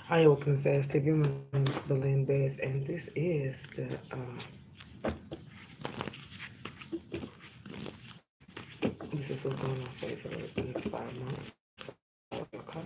Hi, Open Says TV. My name is Belinda Bass, and this is this is what's going on for the next 5 months. Okay.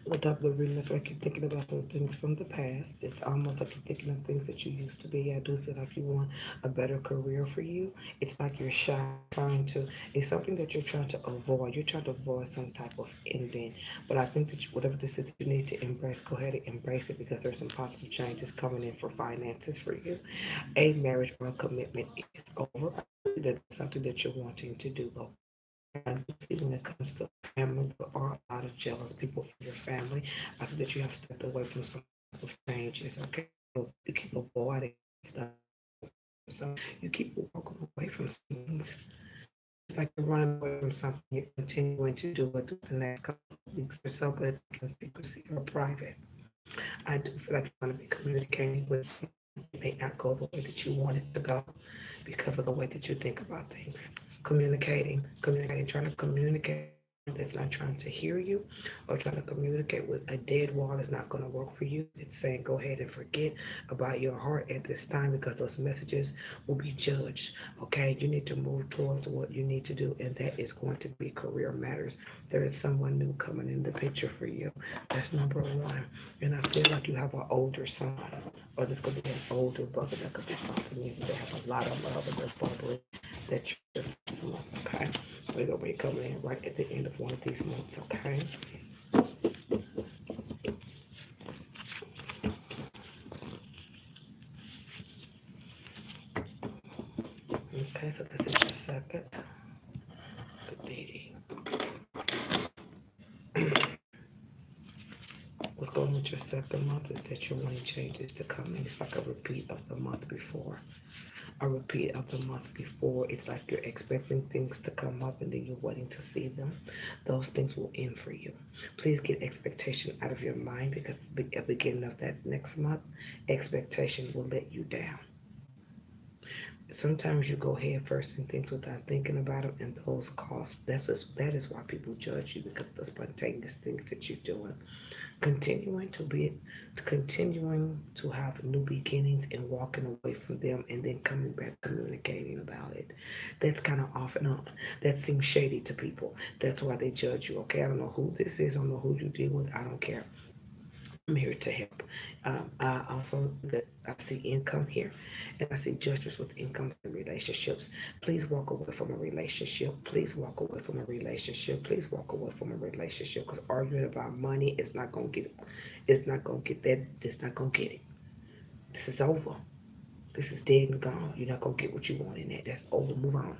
The top of the reading, I feel like you're thinking about some things from the past. It's almost like you're thinking of things that you used to be. I do feel like you want a better career for you. It's like you're shy, trying to. It's something that you're trying to avoid. You're trying to avoid some type of ending. But I think that whatever this is that you need to embrace, go ahead and embrace it because there's some positive changes coming in for finances for you. A marriage or a commitment is over. I see that it's something that you're wanting to do. Okay. I do see when it comes to family, there are a lot of jealous people in your family. I see that you have stepped away from some type of changes. Okay. You keep avoiding stuff. So you keep walking away from some things. It's like you're running away from something. You're continuing to do it through the next couple of weeks or so, but it's in secrecy or private. I do feel like you want to be communicating with someone. It may not go the way that you want it to go because of the way that you think about things. Communicating, trying to communicate with someone that's not trying to hear you or trying to communicate with a dead wall is not going to work for you. It's saying go ahead and forget about your heart at this time because those messages will be judged. Okay, you need to move towards what you need to do, and that is going to be career matters. There is someone new coming in the picture for you. That's number one. And I feel like you have an older son, or this could be an older brother that could be talking to you. They have a lot of love and responsibility that you're first month, okay? We're gonna be coming in right at the end of one of these months, okay? Okay, so this is your second. What's going on with your second month is that you're wanting changes to come in. It's like a repeat of the month before. A repeat of the month before. It's like you're expecting things to come up and then you're waiting to see them. Those things will end for you. Please get expectation out of your mind because at the beginning of that next month, expectation will let you down. Sometimes you go head first in things without thinking about them, and those costs. That is why people judge you because of the spontaneous things that you're doing. Continuing to be, continuing to have new beginnings and walking away from them, and then coming back communicating about it. That's kind of off and on. That seems shady to people. That's why they judge you. Okay, I don't know who this is. I don't know who you deal with. I don't care. I'm here to help. I also that I see income here, and I see judgments with incomes and relationships. Please walk away from a relationship. Please walk away from a relationship. Please walk away from a relationship because arguing about money is not gonna get it. It's not gonna get that. It's not gonna get it. This is over. This is dead and gone. You're not gonna get what you want in that. That's over. Move on.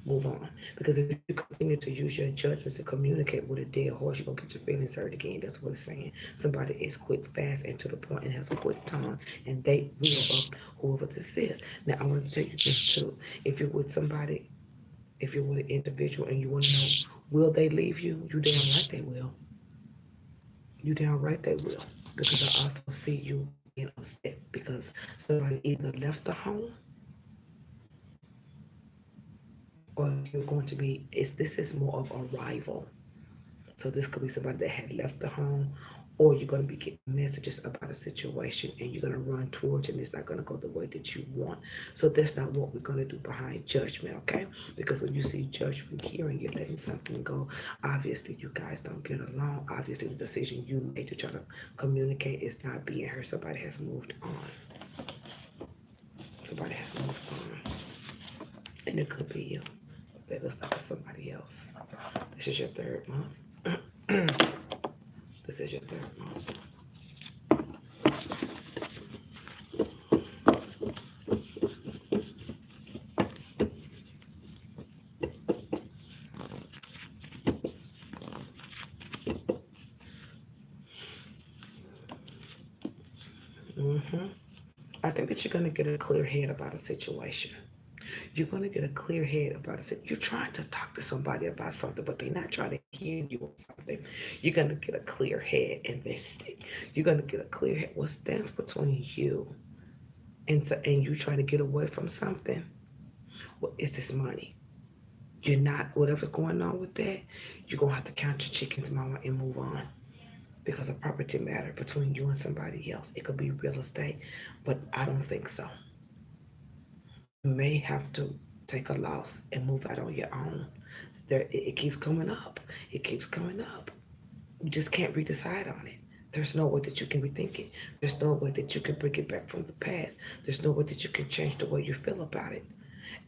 Move on. Because if you continue to use your judgments and communicate with a dead horse, you're going to get your feelings hurt again. That's what it's saying. Somebody is quick, fast, and to the point and has a quick tongue, and they will up whoever this is. Now, I want to tell you this too. If you're with somebody, if you're with an individual and you want to know, will they leave you? You damn right they will. You damn right they will. Because I also see you being upset because somebody either left the home or you're going to be, this is more of a rival. So this could be somebody that had left the home, or you're going to be getting messages about a situation and you're going to run towards it and it's not going to go the way that you want. So that's not what we're going to do behind judgment, okay? Because when you see judgment here and you're letting something go, obviously you guys don't get along. Obviously the decision you made to try to communicate is not being heard. Somebody has moved on. Somebody has moved on. And it could be you. That looks like it's somebody else. This is your third month. This is your third month. I think that you're going to get a clear head about a situation. You're going to get a clear head about it. So you're trying to talk to somebody about something, but they're not trying to hear you on something. You're going to get a clear head invested. You're going to get a clear head. What stands between you and you trying to get away from something? Well, it's this money. You're not, whatever's going on with that, you're going to have to count your chickens, mama, and move on. Because a property matter between you and somebody else. It could be real estate, but I don't think so. You may have to take a loss and move out on your own. It keeps coming up. It keeps coming up. You just can't redecide on it. There's no way that you can rethink it. There's no way that you can bring it back from the past. There's no way that you can change the way you feel about it.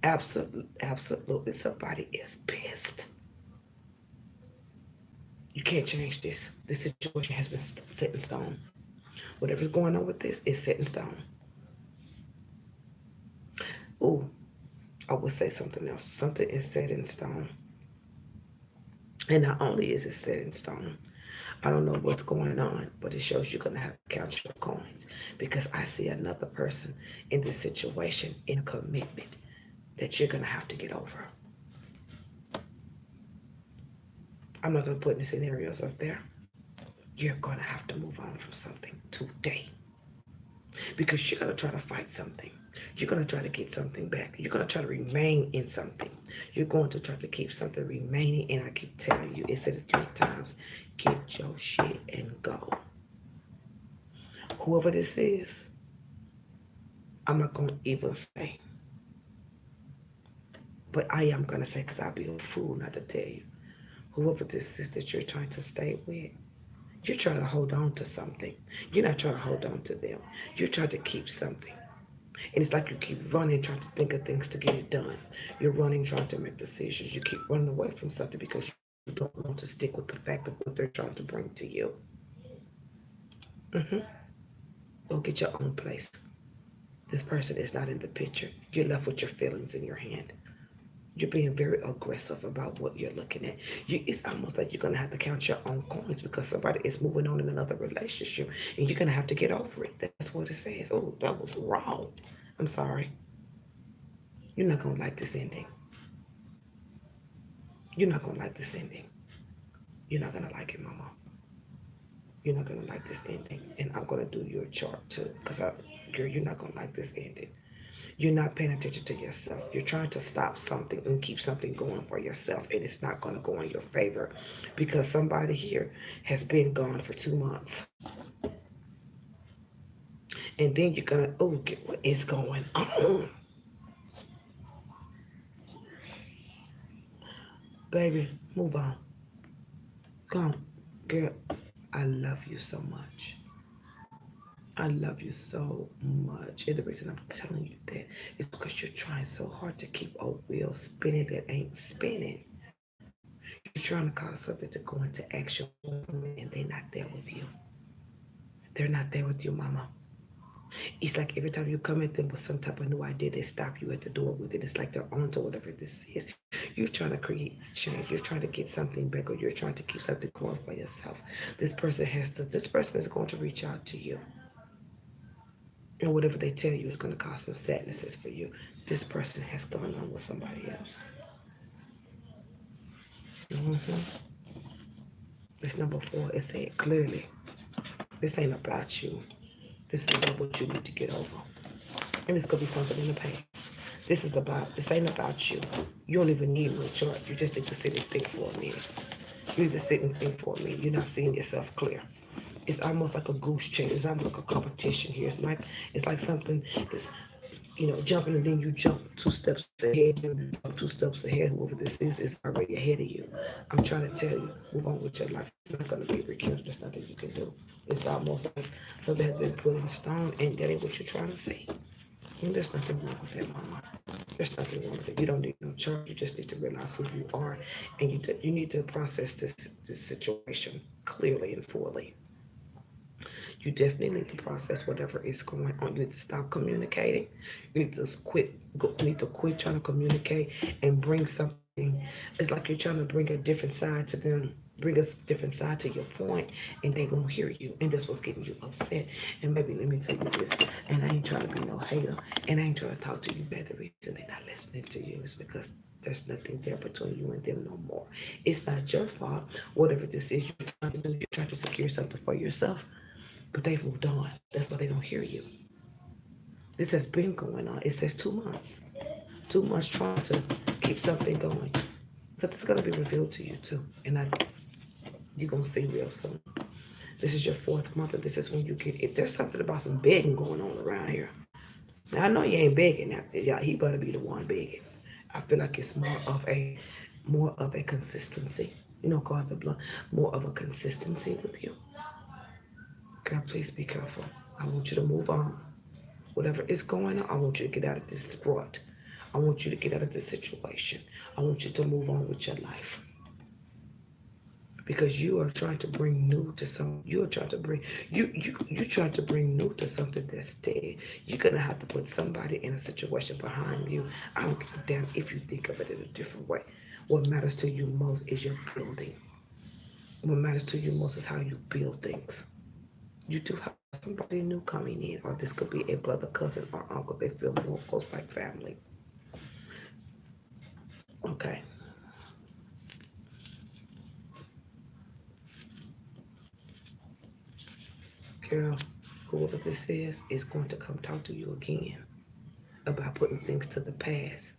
Absolutely, absolutely. Somebody is pissed. You can't change this. This situation has been set in stone. Whatever's going on with this is set in stone. Ooh, I would say something else. Something is set in stone. And not only is it set in stone, I don't know what's going on, but it shows you're going to have to count your coins because I see another person in this situation in a commitment that you're going to have to get over. I'm not going to put any scenarios up there. You're going to have to move on from something today because you're going to try to fight something. You're going to try to get something back. You're going to try to remain in something. You're going to try to keep something remaining. And I keep telling you, it said it 3 times. Get your shit and go. Whoever this is, I'm not going to even say. But I am going to say because I'll be a fool not to tell you. Whoever this is that you're trying to stay with, you're trying to hold on to something. You're not trying to hold on to them. You're trying to keep something. And it's like you keep running, trying to think of things to get it done. You're running, trying to make decisions. You keep running away from something because you don't want to stick with the fact of what they're trying to bring to you. Go get your own place. This person is not in the picture. You're left with your feelings in your hand. You're being very aggressive about what you're looking at. It's almost like you're going to have to count your own coins because somebody is moving on in another relationship and you're going to have to get over it. That's what it says. Oh, that was wrong. I'm sorry. You're not going to like this ending. You're not going to like this ending. You're not going to like it, mama. You're not going to like this ending. And I'm going to do your chart too because girl, you're not going to like this ending. You're not paying attention to yourself. You're trying to stop something and keep something going for yourself, and it's not going to go in your favor because somebody here has been gone for 2 months. And then you're going to, oh, get what is going on? Baby, move on. Come on. Girl, I love you so much. I love you so much. And the reason I'm telling you that is because you're trying so hard to keep a wheel spinning that ain't spinning. You're trying to cause something to go into action and they're not there with you. They're not there with you, mama. It's like every time you come at them with some type of new idea, they stop you at the door with it. It's like they're onto whatever this is. You're trying to create change. You're trying to get something back, or you're trying to keep something going for yourself. This person is going to reach out to you. And whatever they tell you is going to cause some sadnesses for you. This person has gone on with somebody else. This number 4 is saying clearly, this ain't about you. This is about what you need to get over. And it's going to be something in the past. This ain't about you. You don't even need no chart. You just need to sit and think for a minute. You need to sit and think for a minute. You're not seeing yourself clear. It's almost like a goose chase. It's almost like a competition here. It's like something is, jumping and then you jump 2 steps ahead and you jump 2 steps ahead. Whoever this is already ahead of you. I'm trying to tell you, move on with your life. It's not going to be rekindled. There's nothing you can do. It's almost like something has been put in stone and that ain't what you're trying to see. And there's nothing wrong with that, mama. There's nothing wrong with it. You don't need no charge. You just need to realize who you are, and you need to process this situation clearly and fully. You definitely need to process whatever is going on. You need to stop communicating. You need to quit trying to communicate and bring something. It's like you're trying to bring a different side to them. bring a different side to your point, and they gonna hear you, and that's what's getting you upset. And maybe let me tell you this, and I ain't trying to be no hater, and I ain't trying to talk to you bad. The reason they're not listening to you is because there's nothing there between you and them no more. It's not your fault. Whatever this is you're trying to do, you're trying to secure something for yourself, but they've moved on. That's why they don't hear you. This has been going on. It says 2 months. 2 months trying to keep something going. So it's gonna be revealed to you too. And you're gonna see real soon. This is your fourth month, and this is when you get if there's something about some begging going on around here. Now I know you ain't begging now. Yeah, he better be the one begging. I feel like it's more of a consistency. God's a blood, more of a consistency with you. God, please be careful. I want you to move on. Whatever is going on, I want you to get out of this rut. I want you to get out of this situation. I want you to move on with your life. Because you are trying to bring new to something. You are trying to bring you trying to bring new to something that's dead. You're gonna have to put somebody in a situation behind you. I don't give a damn if you think of it in a different way. What matters to you most is your building. What matters to you most is how you build things. You do have somebody new coming in, or this could be a brother, cousin, or uncle. They feel more close like family. Okay. Girl, whoever this is going to come talk to you again about putting things to the past.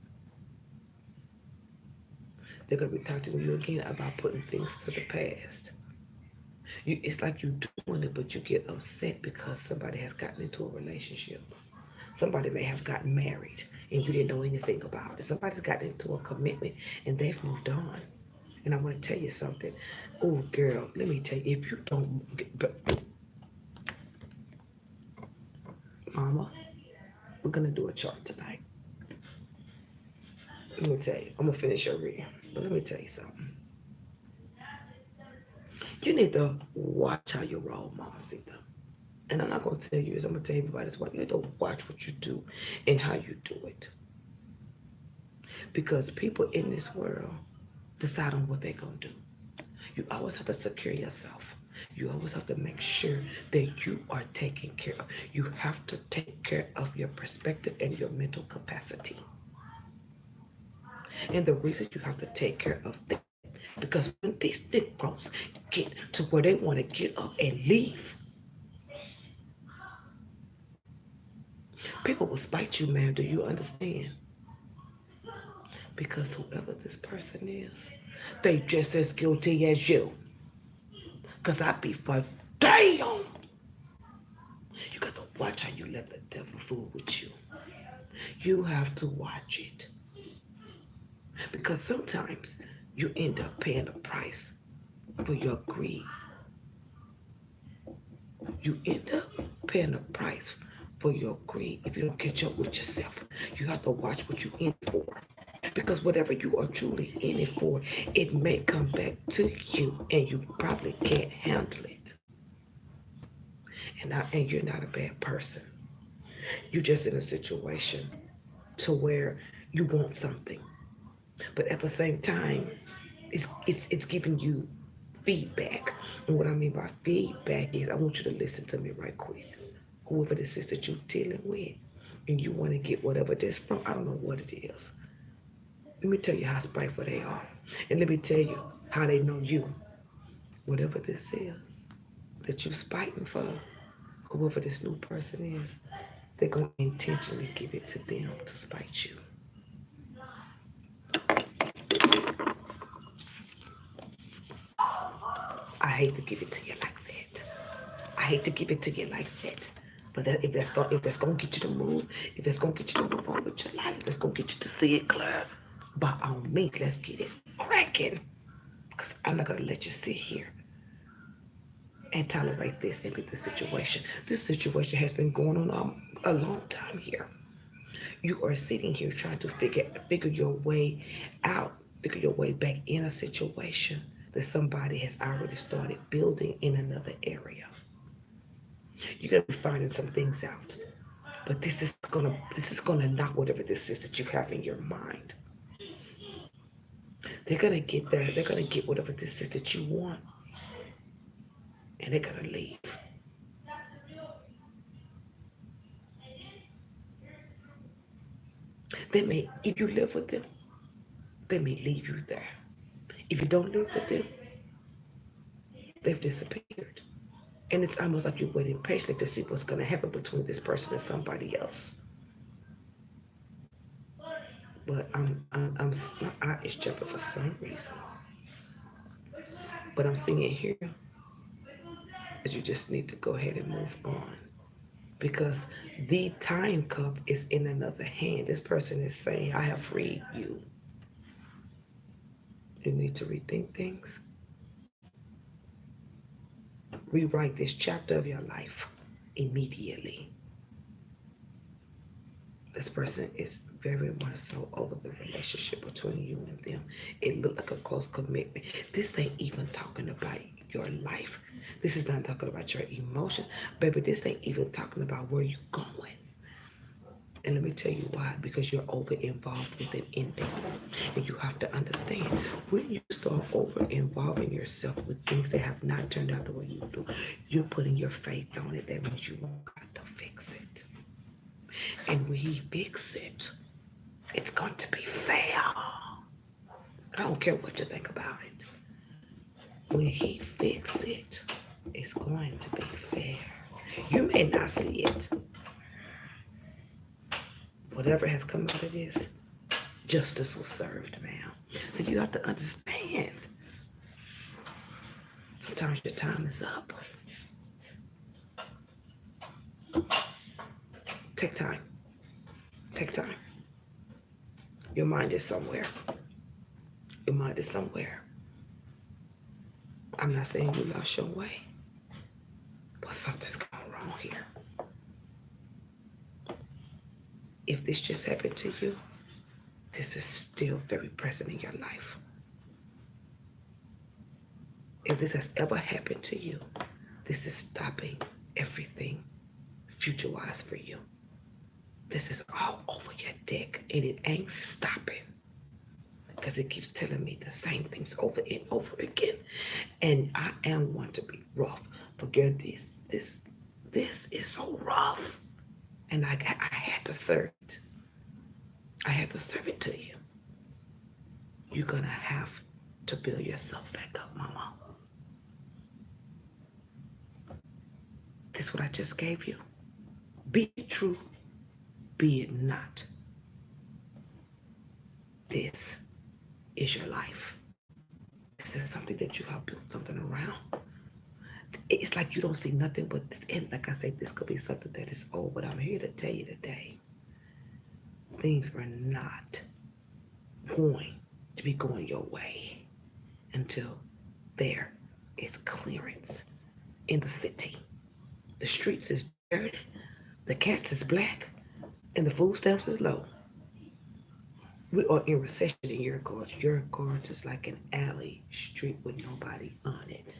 They're going to be talking to you again about putting things to the past. It's like you're doing it, but you get upset because somebody has gotten into a relationship. Somebody may have gotten married and you didn't know anything about it. Somebody's gotten into a commitment and they've moved on. And I want to tell you something. Oh, girl, let me tell you, if you don't, Mama, we're going to do a chart tonight. Let me tell you, I'm going to finish your reading, but let me tell you something. You need to watch how you roll, Mamacita. And I'm not going to tell you this, I'm going to tell everybody this. You need to watch what you do and how you do it. Because people in this world decide on what they're going to do. You always have to secure yourself. You always have to make sure that you are taken care of. You have to take care of your perspective and your mental capacity. And the reason you have to take care of that, because when these Negroes get to where they want to get up and leave, people will spite you, man. Do you understand? Because whoever this person is, they just as guilty as you. Because I be for damn. You got to watch how you let the devil fool with you. You have to watch it. Because sometimes you end up paying a price for your greed. You end up paying a price for your greed if you don't catch up with yourself. You have to watch what you're in for. Because whatever you are truly in it for, it may come back to you and you probably can't handle it. And you're not a bad person. You're just in a situation to where you want something. But at the same time, it's giving you feedback. And what I mean by feedback is I want you to listen to me right quick. Whoever this is that you're dealing with, and you want to get whatever this from, I don't know what it is. Let me tell you how spiteful they are. And let me tell you how they know you. Whatever this is that you're spiting for, whoever this new person is, they're going to intentionally give it to them to spite you. I hate to give it to you like that. I hate to give it to you like that. But if that's gonna get you to move, if that's gonna get you to move on with your life, if that's gonna get you to see it clear, by all means, let's get it cracking. Because I'm not gonna let you sit here and tolerate this and this situation. This situation has been going on a long time here. You are sitting here trying to figure your way out, figure your way back in a situation that somebody has already started building in another area. You're gonna be finding some things out. But this is gonna knock whatever this is that you have in your mind. They're gonna get there. They're gonna get whatever this is that you want, and they're gonna leave. They may, if you live with them, they may leave you there. If you don't live with them, they've disappeared. And it's almost like you're waiting patiently to see what's gonna happen between this person and somebody else. But my eye is jumping for some reason. But I'm seeing here that you just need to go ahead and move on because the time cup is in another hand. This person is saying, I have freed you. You need to rethink things, rewrite this chapter of your life immediately. This person is very much so over the relationship between you and them. It looked like a close commitment. This ain't even talking about your life. This is not talking about your emotion. Baby, this ain't even talking about where you're going. And let me tell you why. Because you're over involved with an ending. And you have to understand, when you start over involving yourself with things that have not turned out the way you do, you're putting your faith on it. That means you want God to fix it. And when He fixes it, it's going to be fair. I don't care what you think about it. When He fixes it, it's going to be fair. You may not see it. Whatever has come out of this, justice was served, ma'am. So you have to understand. Sometimes your time is up. Take time. Take time. Your mind is somewhere. Your mind is somewhere. I'm not saying you lost your way, but something's going wrong here. If this just happened to you, this is still very present in your life. If this has ever happened to you, this is stopping everything future-wise for you. This is all over your deck, and it ain't stopping because it keeps telling me the same things over and over again. And I am one to be rough. But girl, this is so rough. And I had to serve it. I had to serve it to you. You're going to have to build yourself back up, mama. This is what I just gave you. Be it true, be it not. This is your life. This is something that you have built something around. It's like you don't see nothing but this. And like I said, this could be something that is old, but I'm here to tell you today, things are not going to be going your way until there is clearance in the city. The streets is dirty, the cats is black, and the food stamps is low. We are in recession in your gorge. Your gorge is like an alley street with nobody on it.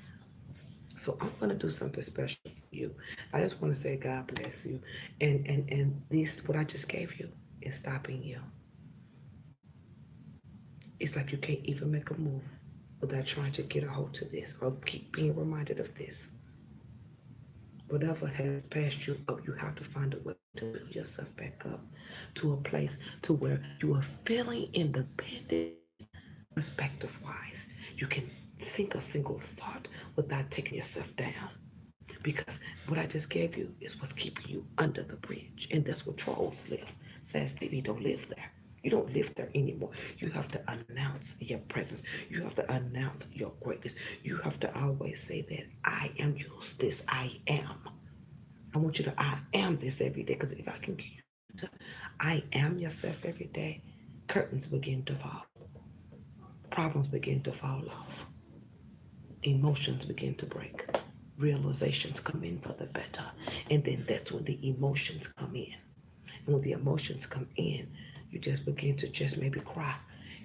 So I'm gonna do something special for you. I just want to say God bless you. And this what I just gave you is stopping you. It's like you can't even make a move without trying to get a hold to this or keep being reminded of this. Whatever has passed you up, you have to find a way to build yourself back up to a place to where you are feeling independent, perspective wise. You can think a single thought without taking yourself down. Because what I just gave you is what's keeping you under the bridge. And that's where trolls live. Says Stevie don't live there. You don't live there anymore. You have to announce your presence. You have to announce your greatness. You have to always say that I am yours. This I am. I want you to I am this every day. Because if I can get you to I am yourself every day, curtains begin to fall. Problems begin to fall off. Emotions begin to break. Realizations come in for the better. And then that's when the emotions come in. And when the emotions come in, you just begin to just maybe cry.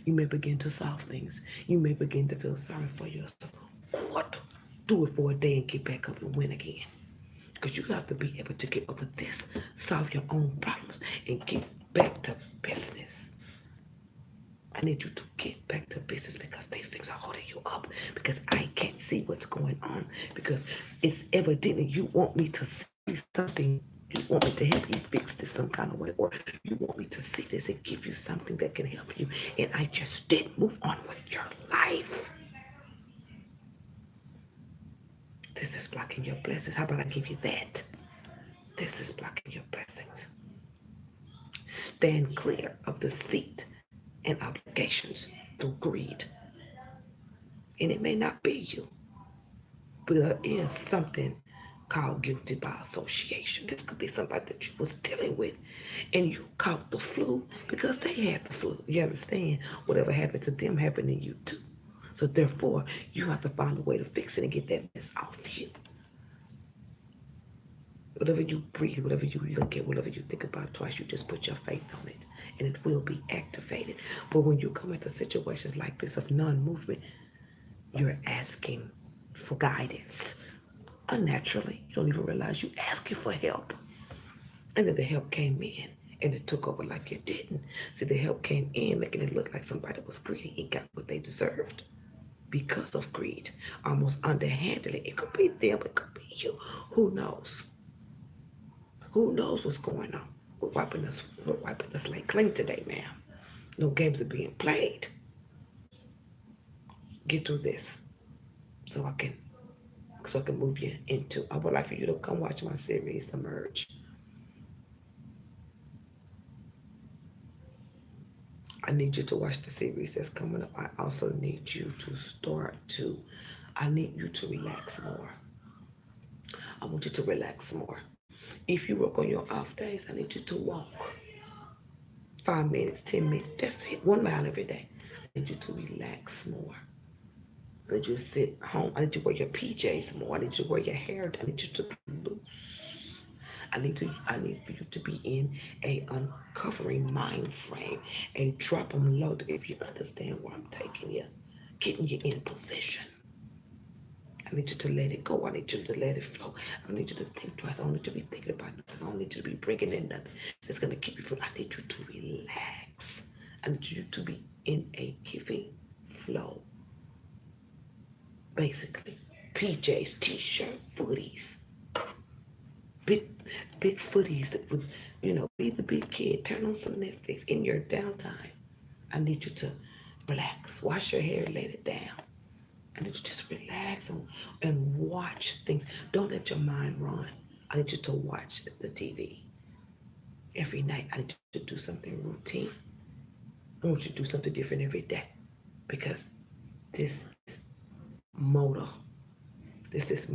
You may begin to solve things. You may begin to feel sorry for yourself. What? Do it for a day and get back up and win again. Because you have to be able to get over this, solve your own problems, and get back to business. I need you to get back to business because these things are holding you up. Because I can't see what's going on. Because it's evidently you want me to see something. You want me to help you fix this some kind of way, or you want me to see this and give you something that can help you. And I just didn't move on with your life. This is blocking your blessings. How about I give you that? This is blocking your blessings. Stand clear of deceit and obligations through greed. And it may not be you, but there is something called guilty by association. This could be somebody that you was dealing with and you caught the flu because they had the flu. You understand? Whatever happened to them happened to you too. So therefore, you have to find a way to fix it and get that mess off you. Whatever you breathe, whatever you look at, whatever you think about twice, you just put your faith on it and it will be activated. But when you come into situations like this of non-movement, you're asking for guidance. Unnaturally, you don't even realize you asking for help. And then the help came in and it took over like it didn't. See, the help came in making it look like somebody was greedy and got what they deserved because of greed, almost underhandedly. It could be them, it could be you. Who knows? Who knows what's going on? We're wiping the slate clean today, ma'am. No games are being played. Get through this so I can move you into. I would like for you to come watch my series, Emerge. I need you to watch the series that's coming up. I also need you to I need you to relax more. I want you to relax more. If you work on your off days, I need you to walk 5 minutes, 10 minutes. That's it. 1 mile every day. I need you to relax more. I need you to sit home. I need you to wear your PJs more. I need you to wear your hair. I need you to be loose. I need for you to be in a uncovering mind frame, a drop them low if you understand where I'm taking you, getting you in position. I need you to let it go. I need you to let it flow. I need you to think twice. I don't need you to be thinking about nothing. I don't need you to be bringing in nothing that's going to keep you from. I need you to relax. I need you to be in a giving flow. Basically, PJs, t-shirt, footies, big, big footies that would, be the big kid. Turn on some Netflix in your downtime. I need you to relax. Wash your hair, let it down. I need you to just relax and watch things. Don't let your mind run. I need you to watch the TV. Every night, I need you to do something routine. I want you to do something different every day. Because this is motor. This is